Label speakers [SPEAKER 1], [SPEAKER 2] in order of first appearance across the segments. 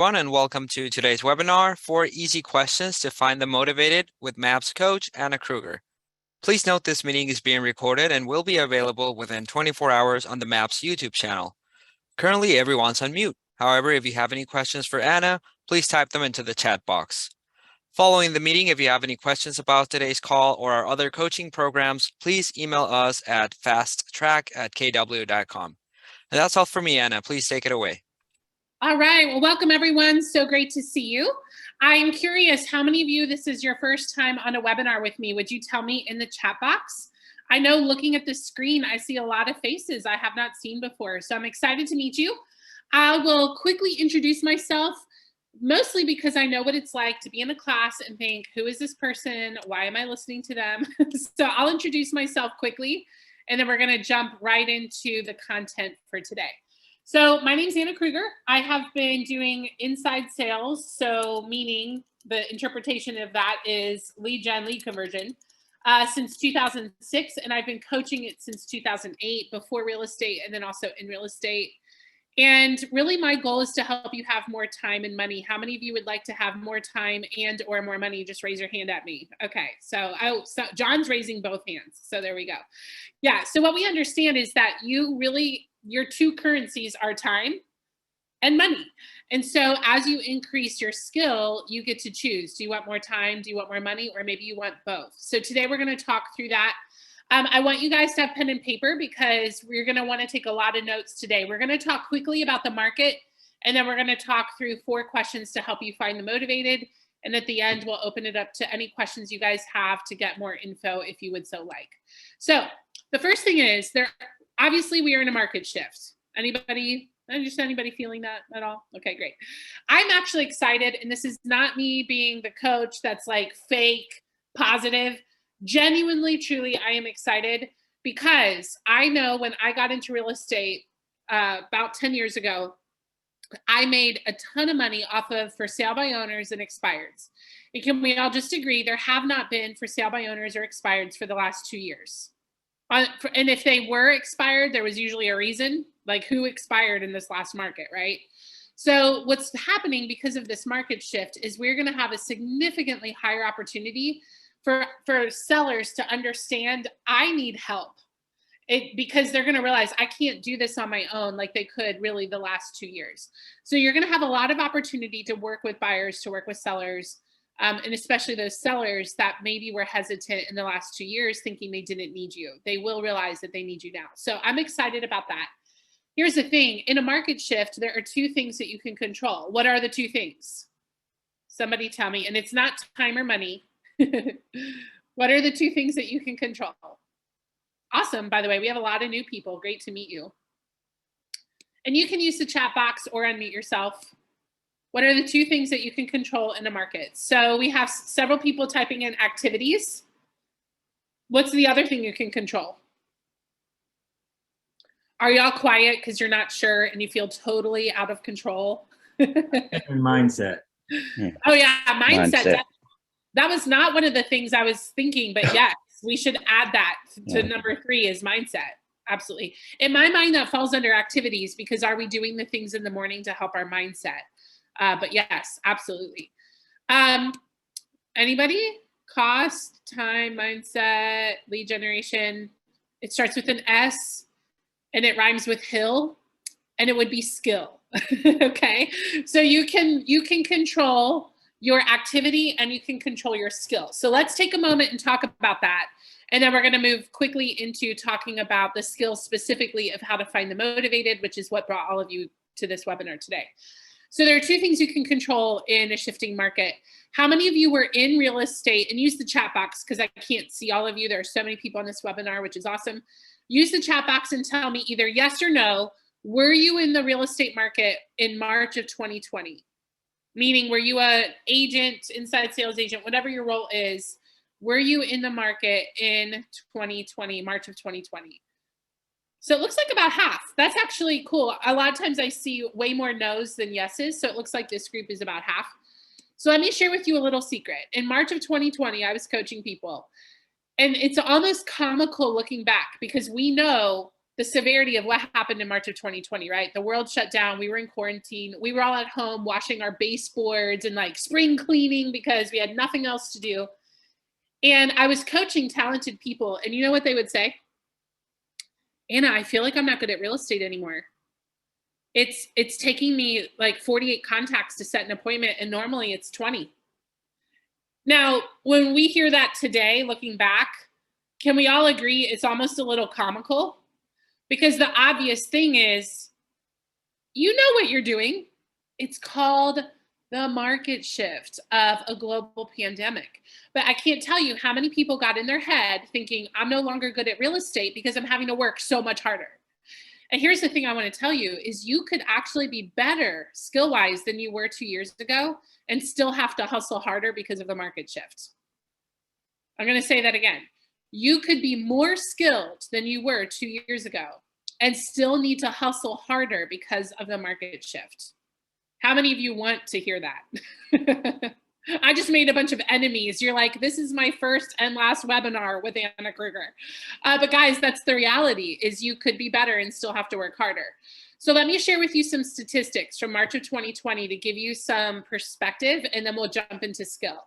[SPEAKER 1] Everyone, and welcome to today's webinar, 4 Easy Questions to Find the Motivated with MAPS Coach Anna Krueger. Please note this meeting is being recorded and will be available within 24 hours on the MAPS YouTube channel. Currently, everyone's on mute. However, if you have any questions for Anna, please type them into the chat box. Following the meeting, if you have any questions about today's call or our other coaching programs, please email us at fasttrack@kw.com. And that's all for me, Anna. Please take it away.
[SPEAKER 2] All right, well, welcome everyone. So great to see you. I'm curious, how many of you, this is your first time on a webinar with me? Would you tell me in the chat box? I know looking at the screen, I see a lot of faces I have not seen before. So I'm excited to meet you. I will quickly introduce myself, mostly because I know what it's like to be in a class and think, who is this person? Why am I listening to them? So I'll introduce myself quickly, and then we're gonna jump right into the content for today. So my name is Anna Krueger. I have been doing inside sales, so meaning the interpretation of that is lead gen, lead conversion, since 2006, and I've been coaching it since 2008, before real estate and then also in real estate. And really my goal is to help you have more time and money. How many of you would like to have more time and or more money? Just raise your hand at me. Okay, so John's raising both hands, so there we go. Yeah, so what we understand is that your two currencies are time and money. And so as you increase your skill, you get to choose. Do you want more time? Do you want more money? Or maybe you want both. So today we're going to talk through that. I want you guys to have pen and paper because we're going to want to take a lot of notes today. We're going to talk quickly about the market, and then we're going to talk through 4 questions to help you find the motivated. And at the end, we'll open it up to any questions you guys have to get more info if you would so like. So the first thing is, obviously we are in a market shift. Anybody feeling that at all? Okay, great. I'm actually excited, and this is not me being the coach that's like fake positive. Genuinely, truly, I am excited because I know when I got into real estate about 10 years ago, I made a ton of money off of for sale by owners and expireds. And can we all just agree there have not been for sale by owners or expireds for the last 2 years? And if they were expired, there was usually a reason, like who expired in this last market, right? So what's happening because of this market shift is we're going to have a significantly higher opportunity for sellers to understand I need help. Because they're going to realize I can't do this on my own like they could really the last 2 years. So you're going to have a lot of opportunity to work with buyers, to work with sellers, and especially those sellers that maybe were hesitant in the last 2 years thinking they didn't need you. They will realize that they need you now. So I'm excited about that. Here's the thing. In a market shift, there are 2 things that you can control. What are the 2 things? Somebody tell me. And it's not time or money. What are the 2 things that you can control? Awesome. By the way, we have a lot of new people. Great to meet you. And you can use the chat box or unmute yourself. What are the 2 things that you can control in the market? So we have several people typing in activities. What's the other thing you can control? Are y'all quiet because you're not sure and you feel totally out of control?
[SPEAKER 3] Mindset.
[SPEAKER 2] Oh yeah, mindset. That was not one of the things I was thinking, but yes, we should add that to number 3 is mindset. Absolutely. In my mind, that falls under activities because are we doing the things in the morning to help our mindset? But yes, absolutely. Anybody? Cost, time, mindset, lead generation. It starts with an S and it rhymes with hill, and it would be skill. Okay. So you can control your activity and you can control your skill. So let's take a moment and talk about that. And then we're going to move quickly into talking about the skills specifically of how to find the motivated, which is what brought all of you to this webinar today. So there are 2 things you can control in a shifting market. How many of you were in real estate? And use the chat box because I can't see all of you. There are so many people on this webinar, which is awesome. Use the chat box and tell me either yes or no. Were you in the real estate market in March of 2020? Meaning, were you an agent, inside sales agent, whatever your role is, were you in the market in 2020, March of 2020? So it looks like about half. That's actually cool. A lot of times I see way more no's than yeses. So it looks like this group is about half. So let me share with you a little secret. In March of 2020, I was coaching people. And it's almost comical looking back because we know the severity of what happened in March of 2020, right? The world shut down. We were in quarantine. We were all at home washing our baseboards and like spring cleaning because we had nothing else to do. And I was coaching talented people. And you know what they would say? Anna, I feel like I'm not good at real estate anymore. It's taking me like 48 contacts to set an appointment, and normally it's 20. Now, when we hear that today, looking back, can we all agree it's almost a little comical? Because the obvious thing is, you know what you're doing. It's called the market shift of a global pandemic. But I can't tell you how many people got in their head thinking, I'm no longer good at real estate because I'm having to work so much harder. And here's the thing I want to tell you is you could actually be better skill-wise than you were 2 years ago and still have to hustle harder because of the market shift. I'm going to say that again. You could be more skilled than you were 2 years ago and still need to hustle harder because of the market shift. How many of you want to hear that? I just made a bunch of enemies. You're like, this is my first and last webinar with Anna Krueger. But guys, that's the reality, is you could be better and still have to work harder. So let me share with you some statistics from March of 2020 to give you some perspective, and then we'll jump into skill.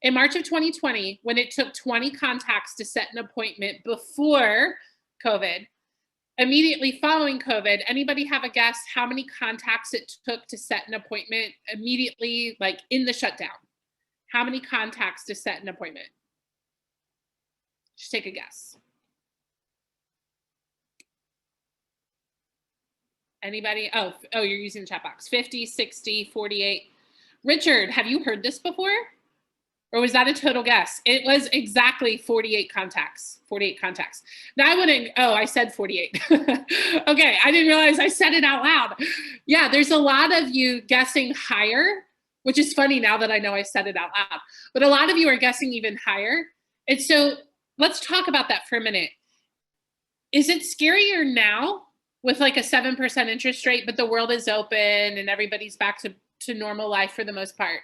[SPEAKER 2] In March of 2020, when it took 20 contacts to set an appointment before COVID, immediately following COVID, anybody have a guess how many contacts it took to set an appointment immediately, like in the shutdown? How many contacts to set an appointment? Just take a guess. Anybody? Oh, you're using the chat box. 50, 60, 48. Richard, have you heard this before? Or was that a total guess? It was exactly 48 contacts. 48 contacts. Now I wouldn't, I said 48. Okay, I didn't realize I said it out loud. Yeah, there's a lot of you guessing higher, which is funny now that I know I said it out loud. But a lot of you are guessing even higher. And so let's talk about that for a minute. Is it scarier now with like a 7% interest rate, but the world is open and everybody's back to normal life for the most part?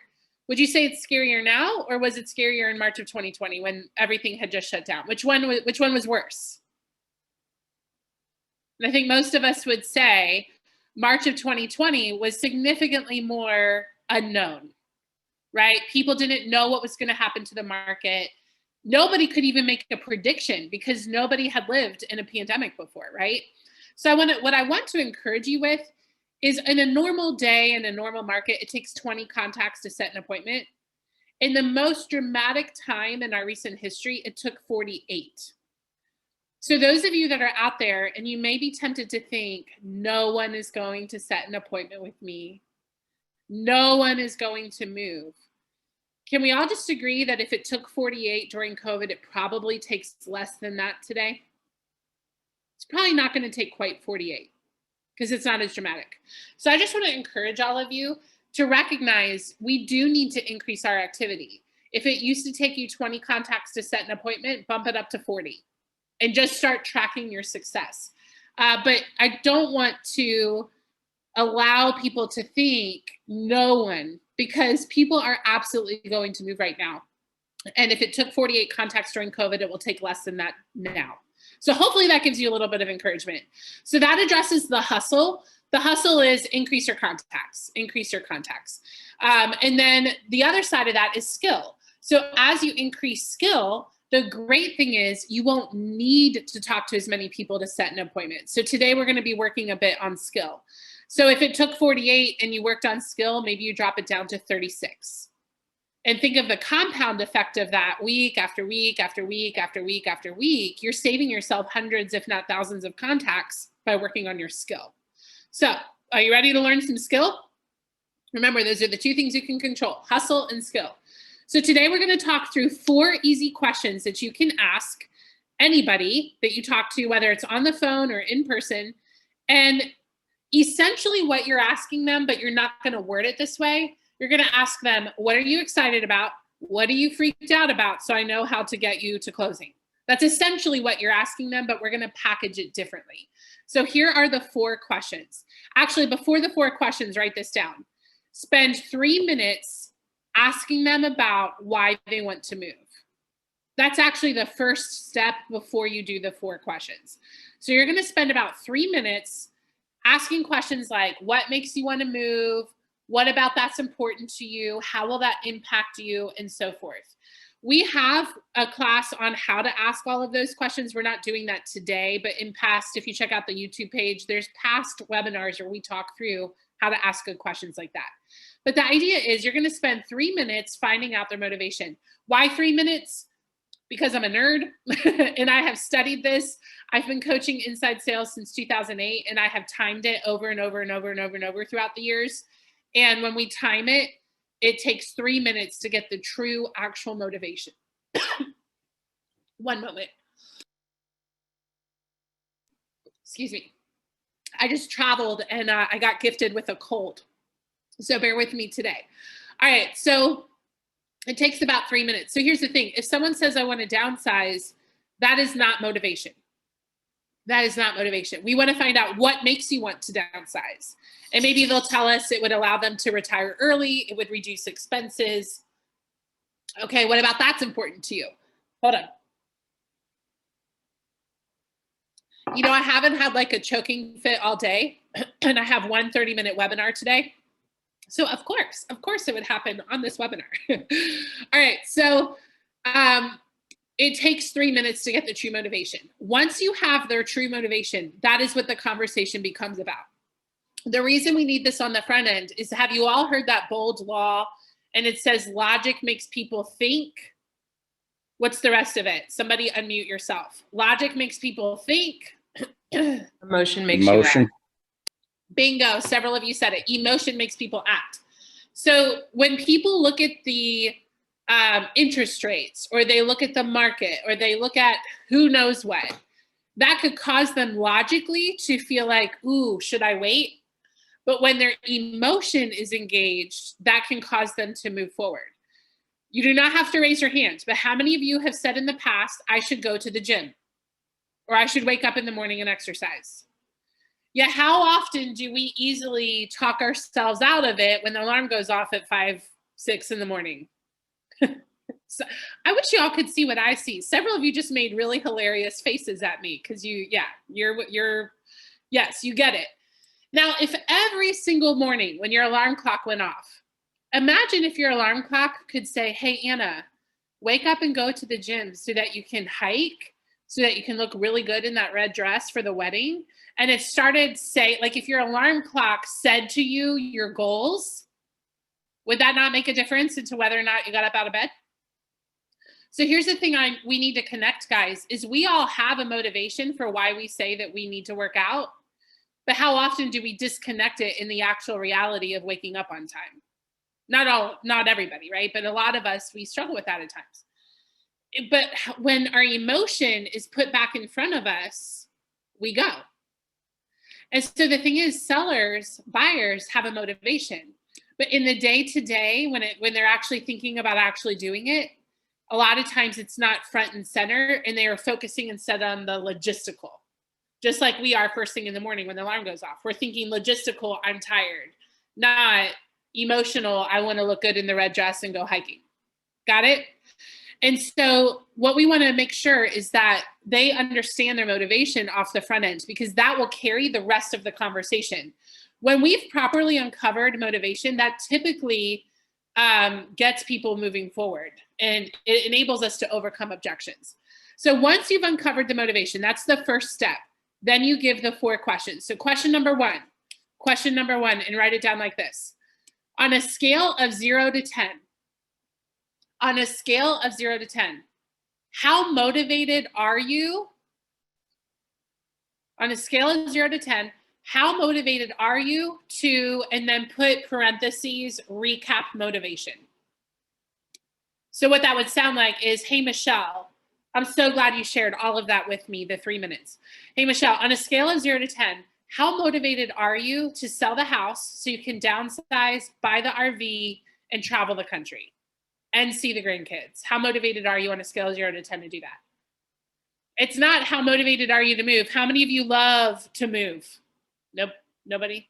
[SPEAKER 2] Would you say it's scarier now, or was it scarier in March of 2020 when everything had just shut down? Which one was worse? And I think most of us would say March of 2020 was significantly more unknown, right? People didn't know what was going to happen to the market. Nobody could even make a prediction because nobody had lived in a pandemic before, right? So what I want to encourage you with is, in a normal day in a normal market, it takes 20 contacts to set an appointment. In the most dramatic time in our recent history, it took 48. So those of you that are out there and you may be tempted to think, no one is going to set an appointment with me. No one is going to move. Can we all just agree that if it took 48 during COVID, it probably takes less than that today? It's probably not going to take quite 48. Because it's not as dramatic. So I just want to encourage all of you to recognize we do need to increase our activity. If it used to take you 20 contacts to set an appointment, bump it up to 40 and just start tracking your success. But I don't want to allow people to think no one, because people are absolutely going to move right now. And if it took 48 contacts during COVID, it will take less than that now. So hopefully that gives you a little bit of encouragement. So that addresses the hustle. The hustle is increase your contacts, increase your contacts. And then the other side of that is skill. So as you increase skill, the great thing is you won't need to talk to as many people to set an appointment. So today we're going to be working a bit on skill. So if it took 48 and you worked on skill, maybe you drop it down to 36. And think of the compound effect of that week after week after week after week after week. You're saving yourself hundreds, if not thousands of contacts by working on your skill. So are you ready to learn some skill? Remember, those are the two things you can control, hustle and skill. So today we're going to talk through 4 easy questions that you can ask anybody that you talk to, whether it's on the phone or in person. And essentially what you're asking them, but you're not going to word it this way. You're going to ask them, what are you excited about? What are you freaked out about? So I know how to get you to closing. That's essentially what you're asking them, but we're going to package it differently. So here are the 4 questions. Actually, before the 4 questions, write this down. Spend 3 minutes asking them about why they want to move. That's actually the first step before you do the 4 questions. So you're going to spend about 3 minutes asking questions like, what makes you want to move? What about that's important to you? How will that impact you? And so forth. We have a class on how to ask all of those questions. We're not doing that today, but in past, if you check out the YouTube page, there's past webinars where we talk through how to ask good questions like that. But the idea is you're going to spend 3 minutes finding out their motivation. Why 3 minutes? Because I'm a nerd and I have studied this. I've been coaching inside sales since 2008, and I have timed it over and over and over and over and over throughout the years. And when we time it, it takes 3 minutes to get the true actual motivation. One moment. Excuse me. I just traveled and I got gifted with a cold. So bear with me today. All right. So it takes about 3 minutes. So here's the thing. If someone says, I want to downsize, that is not motivation. That is not motivation. We want to find out what makes you want to downsize. And maybe they'll tell us it would allow them to retire early. It would reduce expenses. Okay, what about that's important to you? Hold on. You know, I haven't had like a choking fit all day, and I have one 30-minute webinar today. So of course it would happen on this webinar. All right, so it takes 3 minutes to get the true motivation. Once you have their true motivation, that is what the conversation becomes about. The reason we need this on the front end is, have you all heard that bold law? And it says logic makes people think. What's the rest of it? Somebody unmute yourself. Logic makes people think.
[SPEAKER 4] Emotion makes you act.
[SPEAKER 2] Bingo. Several of you said it. Emotion makes people act. So when people look at the interest rates, or they look at the market, or they look at who knows what, that could cause them logically to feel like, ooh, should I wait? But when their emotion is engaged, that can cause them to move forward. You do not have to raise your hand, but how many of you have said in the past, I should go to the gym, or I should wake up in the morning and exercise? Yeah, how often do we easily talk ourselves out of it when the alarm goes off at 5, 6 in the morning? So I wish y'all could see what I see. Several of you just made really hilarious faces at me because yes, you get it. Now, if every single morning when your alarm clock went off, imagine if your alarm clock could say, hey, Anna, wake up and go to the gym so that you can hike, so that you can look really good in that red dress for the wedding. And it started like if your alarm clock said to you your goals, would that not make a difference into whether or not you got up out of bed? So here's the thing we need to connect, guys, is we all have a motivation for why we say that we need to work out. But how often do we disconnect it in the actual reality of waking up on time? Not everybody, right? But a lot of us, we struggle with that at times. But when our emotion is put back in front of us, we go. And so the thing is, buyers have a motivation. But in the day-to-day, when they're actually thinking about actually doing it, a lot of times it's not front and center, and they are focusing instead on the logistical. Just like we are first thing in the morning when the alarm goes off. We're thinking logistical, I'm tired. Not emotional, I want to look good in the red dress and go hiking. Got it? And so what we want to make sure is that they understand their motivation off the front end, because that will carry the rest of the conversation. When we've properly uncovered motivation, that typically gets people moving forward, and it enables us to overcome objections. So once you've uncovered the motivation, that's the first step. Then you give the 4 questions. So question number one, and write it down like this. On a scale of 0 to 10, how motivated are you? On a scale of 0 to 10, how motivated are you to, and then put parentheses, recap motivation. So what that would sound like is, hey, Michelle, I'm so glad you shared all of that with me, the 3 minutes. Hey, Michelle, on a scale of 0 to 10, how motivated are you to sell the house so you can downsize, buy the RV, and travel the country and see the grandkids? How motivated are you on a scale of 0 to 10 to do that? It's not how motivated are you to move. How many of you love to move? Nope, nobody.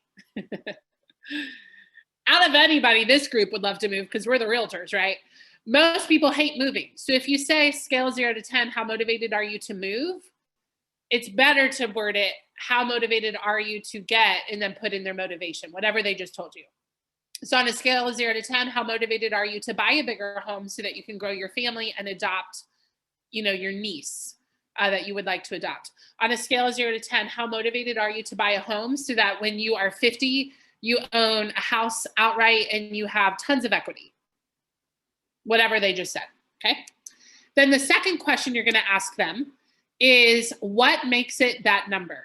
[SPEAKER 2] Out of anybody, this group would love to move because we're the realtors, right? Most people hate moving. So if you say scale 0 to 10, how motivated are you to move? it's better to word it, how motivated are you to get, and then put in their motivation, whatever they just told you. So on a scale of 0 to 10, how motivated are you to buy a bigger home so that you can grow your family and adopt, your niece that you would like to adopt? On a scale of 0 to 10, how motivated are you to buy a home so that when you are 50, you own a house outright and you have tons of equity? Whatever they just said, okay? Then the second question you're going to ask them is, what makes it that number?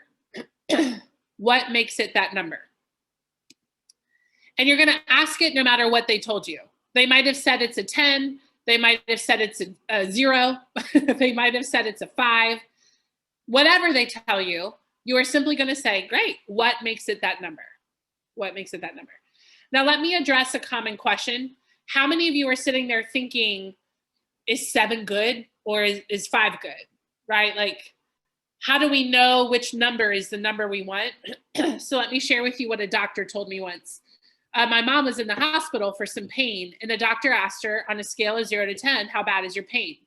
[SPEAKER 2] What makes it that number? And you're going to ask it no matter what they told you. They might have said it's a 10. They might have said it's a 0. They might have said it's a 5. Whatever they tell you, you are simply going to say, great, what makes it that number? What makes it that number? Now, let me address a common question. How many of you are sitting there thinking, is 7 good or is 5 good, right? Like, how do we know which number is the number we want? So let me share with you what a doctor told me once. My mom was in the hospital for some pain, and the doctor asked her, on a scale of 0 to 10, how bad is your pain?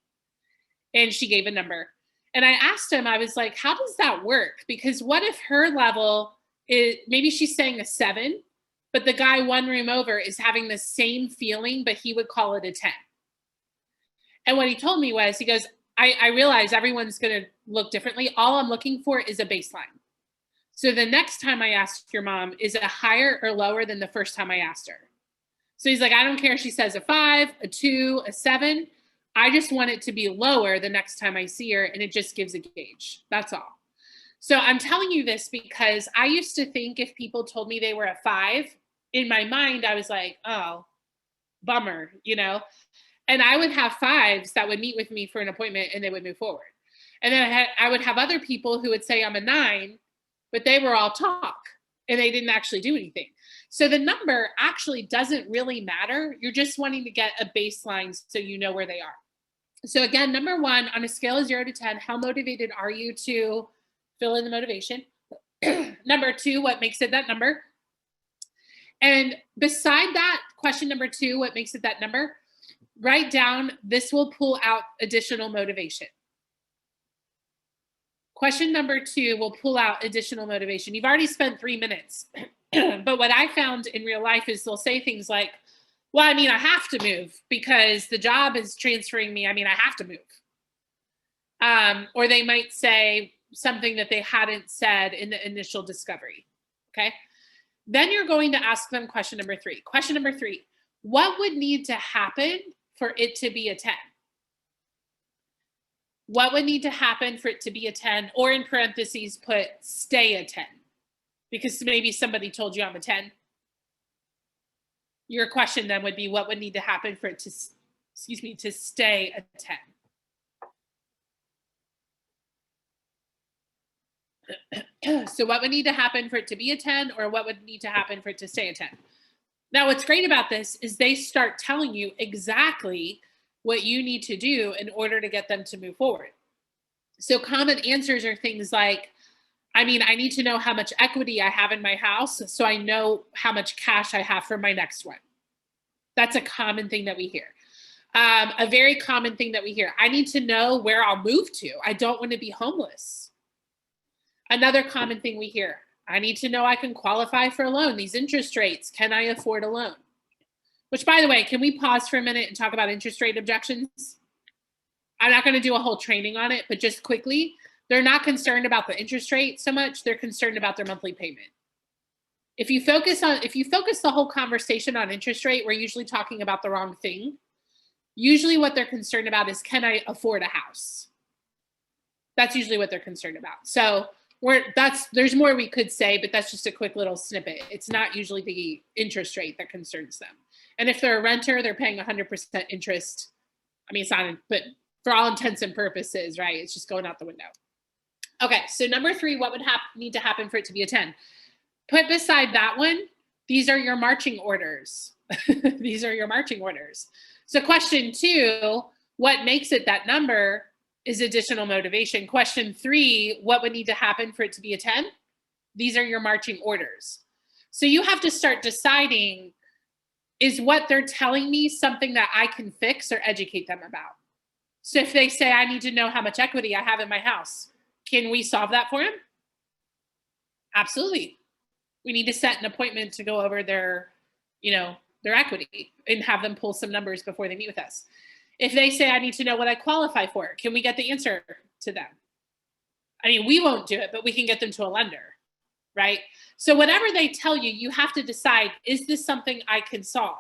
[SPEAKER 2] And she gave a number. And I asked him, I was like, how does that work? Because what if her level is, maybe she's saying a 7, but the guy one room over is having the same feeling, but he would call it a 10. And what he told me was, he goes, I realize everyone's going to look differently. All I'm looking for is a baseline. So the next time I ask your mom, is it higher or lower than the first time I asked her? So he's like, I don't care if she says a 5, a 2, a 7. I just want it to be lower the next time I see her, and it just gives a gauge. That's all. So I'm telling you this because I used to think if people told me they were a 5, in my mind, I was like, oh, bummer, And I would have 5s that would meet with me for an appointment and they would move forward. And then I would have other people who would say I'm a 9, but they were all talk and they didn't actually do anything. So the number actually doesn't really matter. You're just wanting to get a baseline so you know where they are. So again, number 1, on a scale of 0 to 10, how motivated are you to fill in the motivation? Number 2, what makes it that number? And beside that, question number 2, what makes it that number? Write down, this will pull out additional motivation. Question number 2 will pull out additional motivation. You've already spent 3 minutes. But what I found in real life is they'll say things like, well, I have to move because the job is transferring me. I have to move. Or they might say something that they hadn't said in the initial discovery. Okay. Then you're going to ask them question number 3. Question number 3, what would need to happen for it to be a 10? What would need to happen for it to be a 10? Or in parentheses, put stay a 10. Because maybe somebody told you I'm a 10. Your question then would be, what would need to happen for it to, to stay a 10? So what would need to happen for it to be a 10, or what would need to happen for it to stay a 10? Now, what's great about this is they start telling you exactly what you need to do in order to get them to move forward. So common answers are things like, I need to know how much equity I have in my house so I know how much cash I have for my next one. That's a common thing that we hear. A very common thing that we hear, I need to know where I'll move to. I don't want to be homeless. Another common thing we hear, I need to know I can qualify for a loan. These interest rates, can I afford a loan? Which, by the way, can we pause for a minute and talk about interest rate objections? I'm not going to do a whole training on it, but just quickly, they're not concerned about the interest rate so much. They're concerned about their monthly payment. If you focus the whole conversation on interest rate, we're usually talking about the wrong thing. Usually what they're concerned about is, can I afford a house? That's usually what they're concerned about. So there's more we could say, but that's just a quick little snippet. It's not usually the interest rate that concerns them. And if they're a renter, they're paying 100% interest. It's not, but for all intents and purposes, right? It's just going out the window. Okay, so number 3, what would need to happen for it to be a 10? Put beside that one, these are your marching orders. These are your marching orders. So question 2, what makes it that number is additional motivation. Question 3, what would need to happen for it to be a 10? These are your marching orders. So you have to start deciding, is what they're telling me something that I can fix or educate them about? So if they say, I need to know how much equity I have in my house, Can we solve that for them? Absolutely. We need to set an appointment to go over their equity and have them pull some numbers before they meet with us. If they say, I need to know what I qualify for, can we get the answer to them? I mean, we won't do it, but we can get them to a lender, right? So whatever they tell you, you have to decide, is this something I can solve?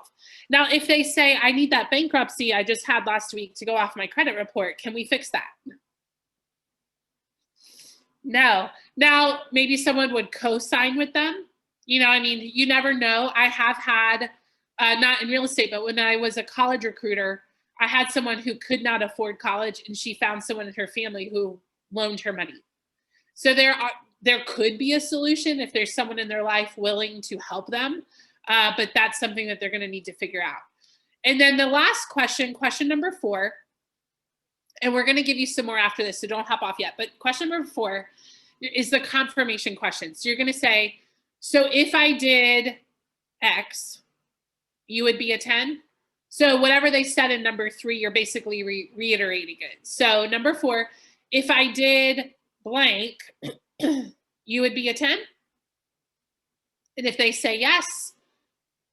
[SPEAKER 2] Now, if they say, I need that bankruptcy I just had last week to go off my credit report, can we fix that? No. Now, maybe someone would co-sign with them. You never know. I have had, not in real estate, but when I was a college recruiter, I had someone who could not afford college, and she found someone in her family who loaned her money. So there could be a solution if there's someone in their life willing to help them, but that's something that they're going to need to figure out. And then the last question number 4, and we're going to give you some more after this, so don't hop off yet. But question number 4 is the confirmation question. So you're going to say, so if I did X, you would be a 10? So whatever they said in number 3, you're basically reiterating it. So number 4, if I did blank, you would be a 10? And if they say yes,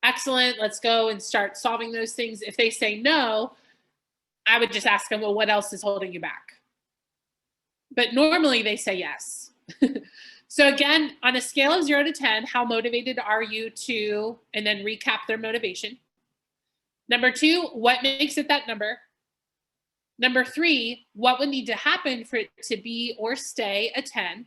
[SPEAKER 2] excellent, let's go and start solving those things. If they say no, I would just ask them, well, what else is holding you back? But normally they say yes. So again, on a scale of 0 to 10, how motivated are you to, and then recap their motivation. Number 2, what makes it that number? Number 3, what would need to happen for it to be or stay a 10?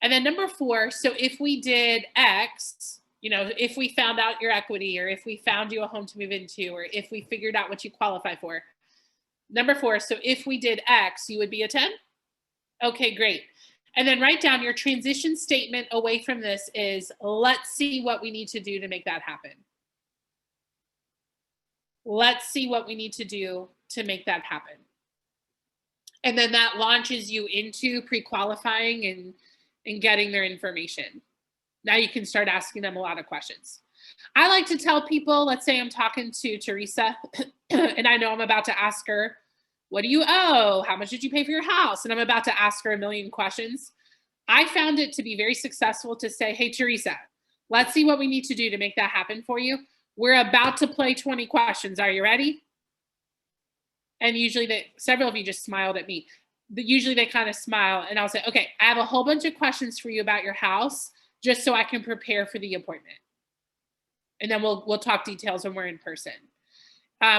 [SPEAKER 2] And then number 4, so if we did X, if we found out your equity, or if we found you a home to move into, or if we figured out what you qualify for. Number 4, so if we did X, you would be a 10? Okay, great. And then write down your transition statement away from this is, let's see what we need to do to make that happen. Let's see what we need to do to make that happen. And then that launches you into pre-qualifying and getting their information. Now you can start asking them a lot of questions. I like to tell people, let's say I'm talking to Teresa and I know I'm about to ask her, what do you owe? How much did you pay for your house? And I'm about to ask her a million questions. I found it to be very successful to say, hey, Teresa, let's see what we need to do to make that happen for you. We're about to play 20 questions. Are you ready? And usually several of you just smiled at me. Usually they kind of smile and I'll say, okay, I have a whole bunch of questions for you about your house just so I can prepare for the appointment. And then we'll talk details when we're in person,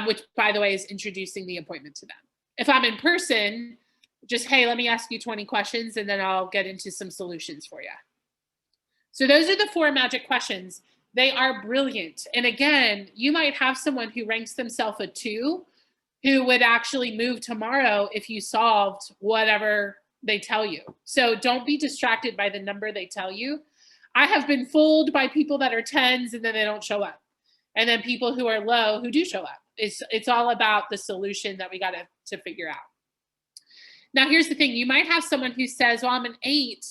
[SPEAKER 2] which by the way is introducing the appointment to them. If I'm in person, just, hey, let me ask you 20 questions and then I'll get into some solutions for you. So those are the 4 magic questions. They are brilliant. And again, you might have someone who ranks themselves a 2 who would actually move tomorrow if you solved whatever they tell you. So don't be distracted by the number they tell you. I have been fooled by people that are 10s and then they don't show up. And then people who are low who do show up. It's all about the solution that we got to figure out. Now, here's the thing. You might have someone who says, well, I'm an 8.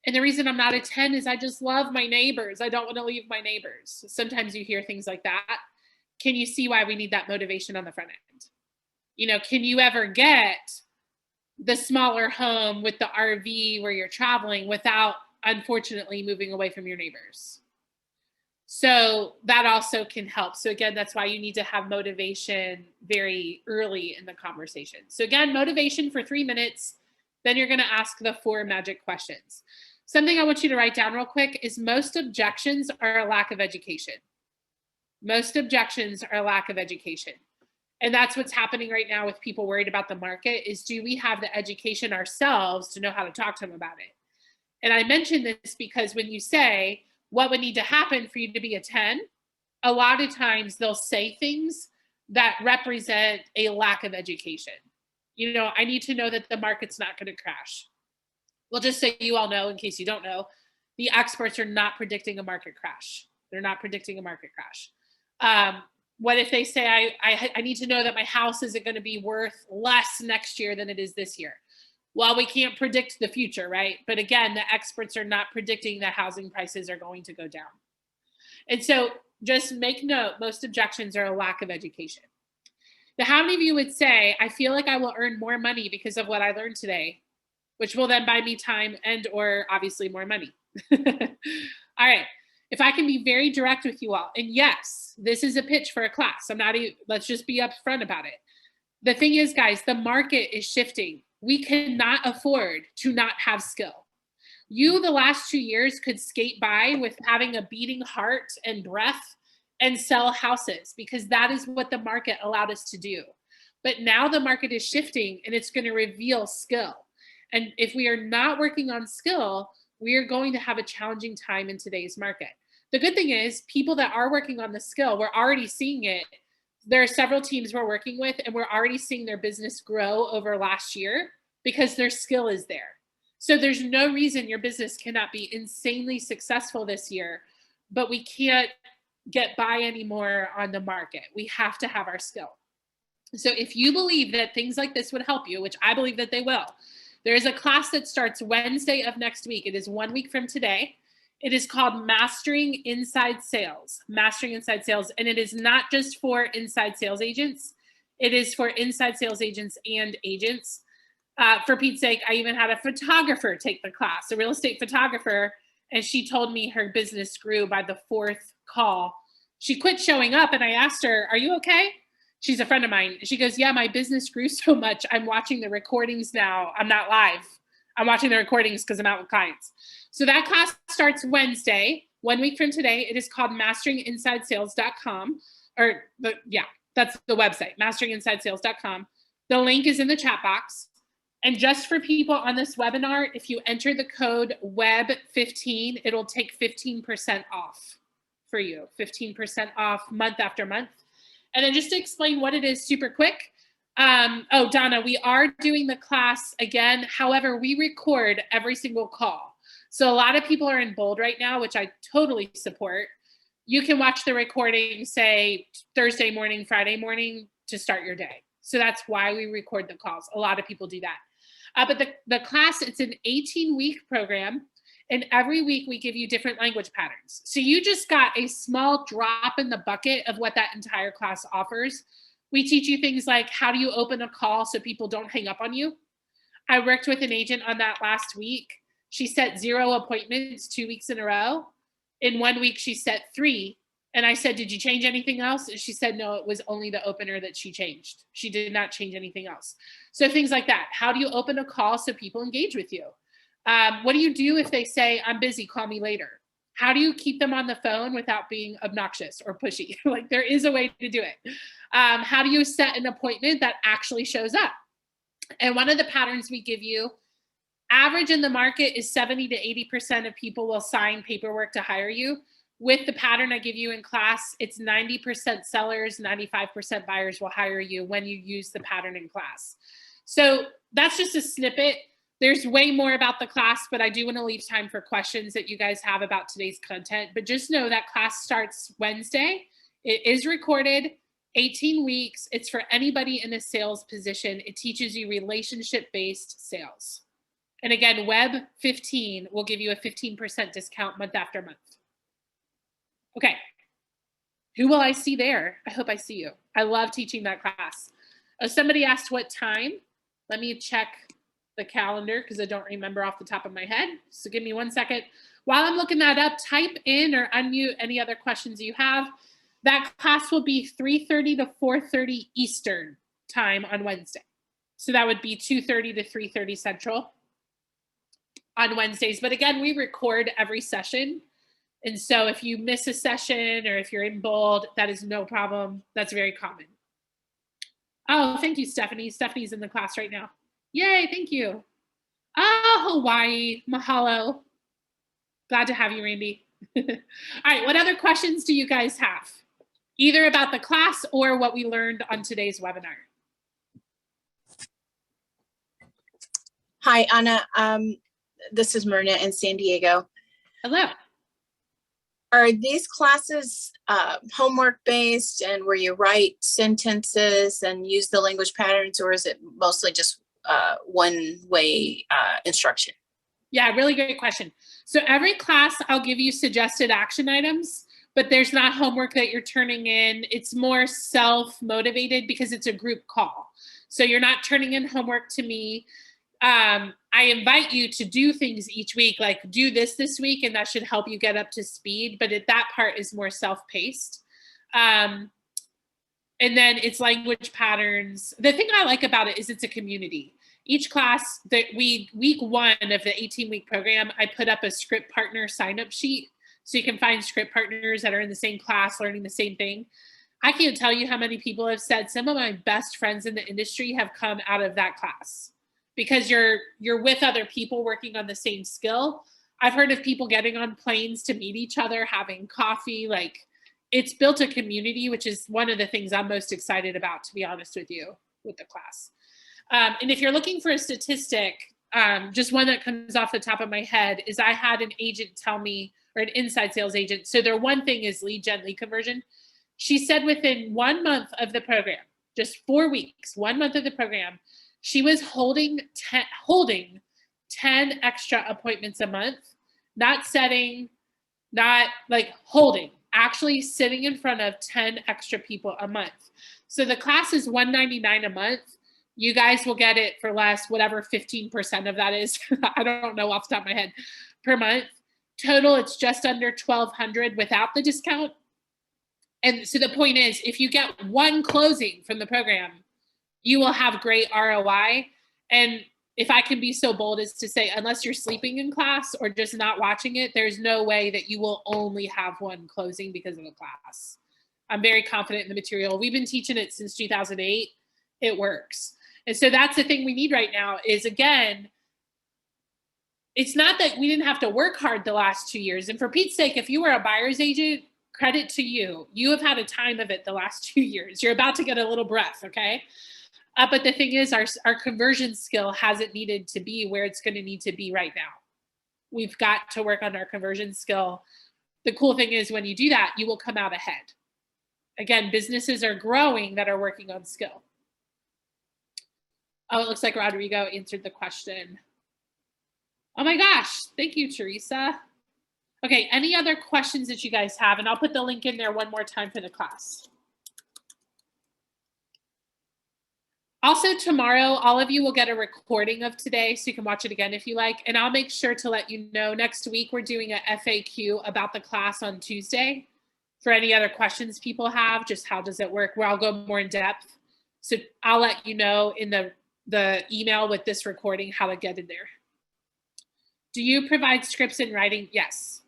[SPEAKER 2] And the reason I'm not a 10 is I just love my neighbors. I don't want to leave my neighbors. Sometimes you hear things like that. Can you see why we need that motivation on the front end? Can you ever get the smaller home with the RV where you're traveling without, unfortunately, moving away from your neighbors? So that also can help. So again, that's why you need to have motivation very early in the conversation. So again, motivation for 3 minutes. Then you're going to ask the 4 magic questions. Something I want you to write down real quick is most objections are a lack of education. Most objections are a lack of education. And that's what's happening right now with people worried about the market is, do we have the education ourselves to know how to talk to them about it? And I mention this because when you say what would need to happen for you to be a 10, a lot of times they'll say things that represent a lack of education. I need to know that the market's not going to crash. Well, just so you all know, in case you don't know, the experts are not predicting a market crash. They're not predicting a market crash. What if they say, I need to know that my house isn't going to be worth less next year than it is this year? Well, we can't predict the future, right? But again, the experts are not predicting that housing prices are going to go down. And so just make note, most objections are a lack of education. Now, how many of you would say, I feel like I will earn more money because of what I learned today? which will then buy me time and or obviously more money. All right. If I can be very direct with you all, and yes, this is a pitch for a class. Let's just be upfront about it. The thing is, guys, the market is shifting. We cannot afford to not have skill. You, the last 2 years, could skate by with having a beating heart and breath and sell houses because that is what the market allowed us to do. But now the market is shifting and it's going to reveal skill. And if we are not working on skill, we are going to have a challenging time in today's market. The good thing is people that are working on the skill, we're already seeing it. There are several teams we're working with and we're already seeing their business grow over last year because their skill is there. So there's no reason your business cannot be insanely successful this year, but we can't get by anymore on the market. We have to have our skill. So if you believe that things like this would help you, which I believe that they will, there is a class that starts Wednesday of next week. It is 1 week from today. It is called Mastering Inside Sales, Mastering Inside Sales. And it is not just for inside sales agents. It is for inside sales agents and agents. For Pete's sake, I even had a photographer take the class, a real estate photographer, and she told me her business grew by the 4th call. She quit showing up and I asked her, "Are you okay?" She's a friend of mine. She goes, "Yeah, my business grew so much. I'm watching the recordings now. I'm not live. I'm watching the recordings because I'm out with clients." So that class starts Wednesday, 1 week from today. It is called masteringinsidesales.com, that's the website, masteringinsidesales.com. The link is in the chat box. And just for people on this webinar, if you enter the code WEB15, it'll take 15% off for you, 15% off month after month. And then just to explain what it is super quick. Donna, we are doing the class again. However, we record every single call. So a lot of people are in bold right now, which I totally support. You can watch the recording, say Thursday morning, Friday morning to start your day. So that's why we record the calls. A lot of people do that. But the class, it's an 18-week program. And every week we give you different language patterns. So you just got a small drop in the bucket of what that entire class offers. We teach you things like how do you open a call so people don't hang up on you. I worked with an agent on that last week. She set 0 appointments 2 weeks in a row. In 1 week, she set 3. And I said, "Did you change anything else?" And she said, "No, it was only the opener that she changed. She did not change anything else." So things like that. How do you open a call so people engage with you? What do you do if they say, "I'm busy, call me later"? How do you keep them on the phone without being obnoxious or pushy? Like there is a way to do it. How do you set an appointment that actually shows up? And one of the patterns we give you, average in the market is 70 to 80% of people will sign paperwork to hire you. With the pattern I give you in class, it's 90% sellers, 95% buyers will hire you when you use the pattern in class. So that's just a snippet. There's way more about the class, but I do want to leave time for questions that you guys have about today's content. But just know that class starts Wednesday. It is recorded, 18 weeks. It's for anybody in a sales position. It teaches you relationship-based sales. And again, WEB15 will give you a 15% discount month after month. Okay, who will I see there? I hope I see you. I love teaching that class. Oh, somebody asked what time. Let me check the calendar because I don't remember off the top of my head. So give me 1 second. While I'm looking that up, type in or unmute any other questions you have. That class will be 3:30 to 4:30 Eastern time on Wednesday. So that would be 2:30 to 3:30 Central on Wednesdays. But again, we record every session. And so if you miss a session or if you're in bold, that is no problem. That's very common. Oh, thank you, Stephanie. Stephanie's in the class right now. Yay, thank you. Oh, Hawaii, mahalo. Glad to have you, Randy. All right, what other questions do you guys have? Either about the class or what we learned on today's webinar.
[SPEAKER 5] Hi, Anna. This is Myrna in San Diego.
[SPEAKER 2] Hello.
[SPEAKER 5] Are these classes homework based and where you write sentences and use the language patterns, or is it mostly just one-way instruction?
[SPEAKER 2] Yeah, really great question. So every class I'll give you suggested action items, but there's not homework that you're turning in. It's more self-motivated because it's a group call. So you're not turning in homework to me. I invite you to do things each week, like do this week, and that should help you get up to speed. But that part is more self-paced. And then it's language patterns. The thing I like about it is it's a community. Each class, week 1 of the 18-week program, I put up a script partner sign-up sheet. So you can find script partners that are in the same class learning the same thing. I can't tell you how many people have said some of my best friends in the industry have come out of that class because you're with other people working on the same skill. I've heard of people getting on planes to meet each other, having coffee. Like, it's built a community, which is one of the things I'm most excited about, to be honest with you, with the class. And if you're looking for a statistic, just one that comes off the top of my head is I had an agent tell me, or an inside sales agent. So their one thing is lead conversion. She said within 1 month of the program, just 4 weeks, 1 month of the program, she was holding 10 extra appointments a month, not setting, not like holding, actually sitting in front of 10 extra people a month. So the class is $199 a month. You guys will get it for less, whatever 15% of that is. I don't know off the top of my head, per month. Total, it's just under $1,200 without the discount. And so the point is, if you get one closing from the program, you will have great ROI. And if I can be so bold as to say, unless you're sleeping in class or just not watching it, there's no way that you will only have one closing because of the class. I'm very confident in the material. We've been teaching it since 2008. It works. And so that's the thing we need right now is, again, it's not that we didn't have to work hard the last 2 years. And for Pete's sake, if you were a buyer's agent, credit to you. You have had a time of it the last 2 years. You're about to get a little breath, okay? But the thing is, our conversion skill hasn't needed to be where it's going to need to be right now. We've got to work on our conversion skill. The cool thing is when you do that, you will come out ahead. Again, businesses are growing that are working on skill. Oh, it looks like Rodrigo answered the question. Oh my gosh, thank you, Teresa. Okay, any other questions that you guys have? And I'll put the link in there one more time for the class. Also tomorrow, all of you will get a recording of today so you can watch it again if you like. And I'll make sure to let you know next week we're doing a FAQ about the class on Tuesday. For any other questions people have, just how does it work, where I'll go more in depth. So I'll let you know in the email with this recording how to get in there. Do you provide scripts in writing? Yes.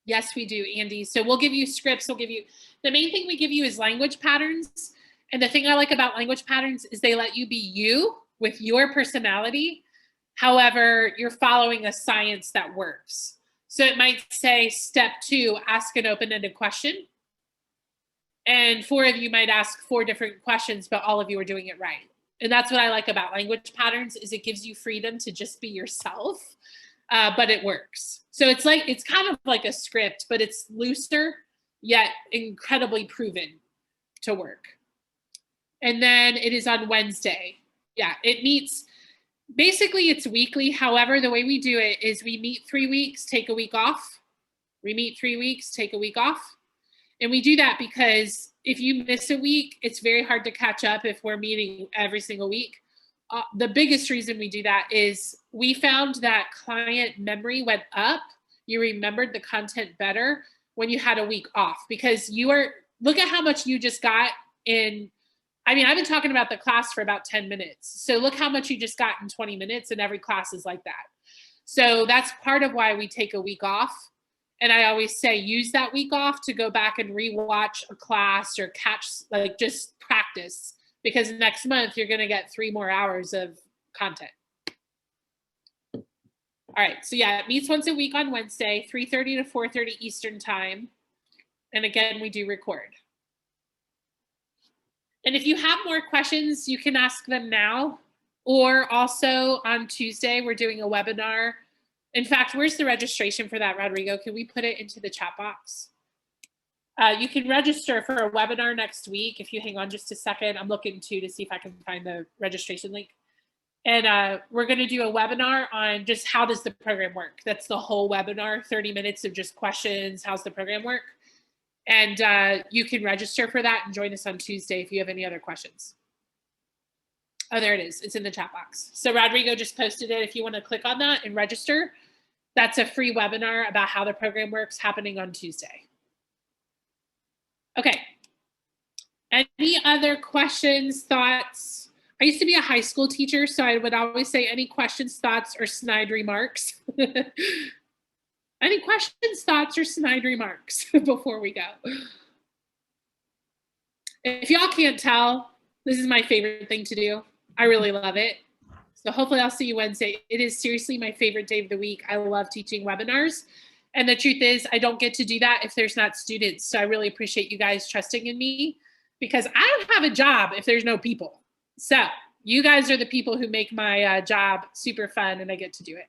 [SPEAKER 2] Yes, we do, Andy. So we'll give you scripts. We'll give you, the main thing we give you is language patterns. And the thing I like about language patterns is they let you be you with your personality. However, you're following a science that works. So it might say step 2, ask an open-ended question. And 4 of you might ask 4 different questions, but all of you are doing it right. And that's what I like about language patterns is it gives you freedom to just be yourself, but it works. So it's kind of like a script, but it's looser, yet incredibly proven to work. And then it is on Wednesday. Yeah, it meets, basically it's weekly. However, the way we do it is we meet 3 weeks, take a week off. We meet 3 weeks, take a week off. And we do that because if you miss a week, it's very hard to catch up if we're meeting every single week. The biggest reason we do that is we found that client memory went up. You remembered the content better when you had a week off because look at how much you just got in. I mean, I've been talking about the class for about 10 minutes. So look how much you just got in 20 minutes, and every class is like that. So that's part of why we take a week off. And I always say, use that week off to go back and rewatch a class or just practice, because next month you're going to get 3 more hours of content. All right. So yeah, it meets once a week on Wednesday, 3:30 to 4:30 Eastern time. And again, we do record. And if you have more questions, you can ask them now, or also on Tuesday, we're doing a webinar. In fact, where's the registration for that, Rodrigo? Can we put it into the chat box? You can register for a webinar next week. If you hang on just a second, I'm looking to see if I can find the registration link. And we're going to do a webinar on just how does the program work. That's the whole webinar, 30 minutes of just questions. How's the program work? And you can register for that and join us on Tuesday if you have any other questions. Oh, there it is. It's in the chat box. So Rodrigo just posted it. If you want to click on that and register, that's a free webinar about how the program works happening on Tuesday. Okay. Any other questions, thoughts? I used to be a high school teacher, so I would always say any questions, thoughts, or snide remarks. Any questions, thoughts, or snide remarks before we go? If y'all can't tell, this is my favorite thing to do. I really love it. So hopefully I'll see you Wednesday. It is seriously my favorite day of the week. I love teaching webinars. And the truth is, I don't get to do that if there's not students. So I really appreciate you guys trusting in me, because I don't have a job if there's no people. So you guys are the people who make my job super fun, and I get to do it.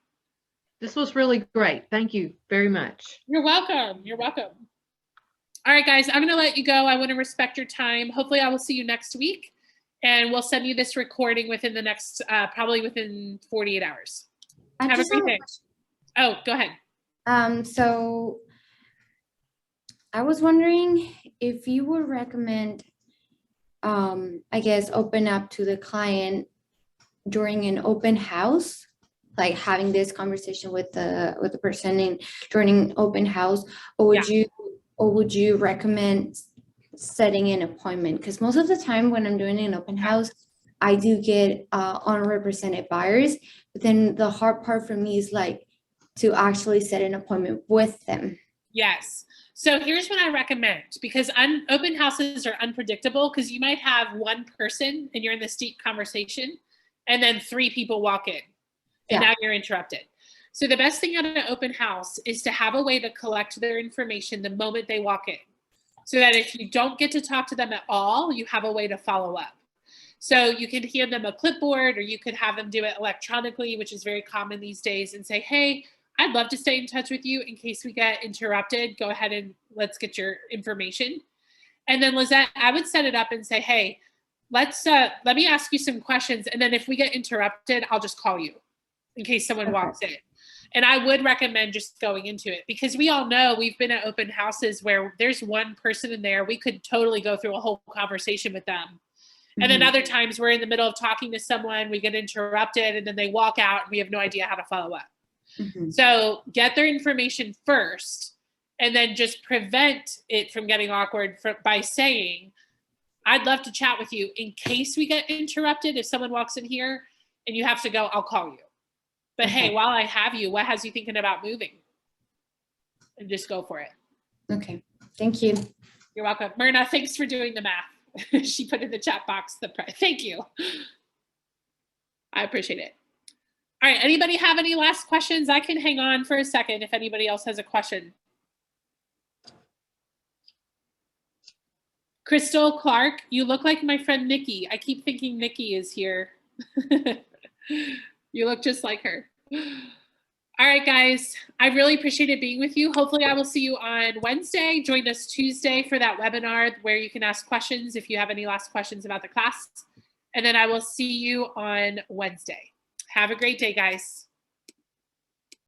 [SPEAKER 4] This was really great. Thank you very much.
[SPEAKER 2] You're welcome. You're welcome. All right, guys, I'm going to let you go. I want to respect your time. Hopefully I will see you next week, and we'll send you this recording within the next, probably within 48 hours. Have a great day. Oh, go ahead.
[SPEAKER 6] So I was wondering if you would recommend, I guess, open up to the client during an open house, like having this conversation with the person during open house, or would you recommend setting an appointment? Because most of the time when I'm doing an open house, I do get unrepresented buyers, but then the hard part for me is like to actually set an appointment with them.
[SPEAKER 2] Yes. So here's what I recommend, because open houses are unpredictable, because you might have one person and you're in this deep conversation, and then 3 people walk in, and now you're interrupted. So the best thing at an open house is to have a way to collect their information the moment they walk in, so that if you don't get to talk to them at all, you have a way to follow up. So you can hand them a clipboard, or you could have them do it electronically, which is very common these days, and say, hey, I'd love to stay in touch with you in case we get interrupted. Go ahead and let's get your information. And then Lizette, I would set it up and say, hey, let me ask you some questions. And then if we get interrupted, I'll just call you in case someone walks in. And I would recommend just going into it, because we all know, we've been at open houses where there's one person in there. We could totally go through a whole conversation with them. And then other times we're in the middle of talking to someone, we get interrupted, and then they walk out and we have no idea how to follow up. So get their information first, and then just prevent it from getting awkward by saying, I'd love to chat with you in case we get interrupted. If someone walks in here and you have to go, I'll call you. But hey, while I have you, what has you thinking about moving? And just go for it.
[SPEAKER 6] Okay, thank you.
[SPEAKER 2] You're welcome. Myrna, thanks for doing the math. She put in the chat box the price. Thank you. I appreciate it. All right, anybody have any last questions? I can hang on for a second if anybody else has a question. Crystal Clark, you look like my friend Nikki. I keep thinking Nikki is here. You look just like her. All right, guys, I really appreciated being with you. Hopefully I will see you on Wednesday. Join us Tuesday for that webinar where you can ask questions if you have any last questions about the class. And then I will see you on Wednesday. Have a great day, guys.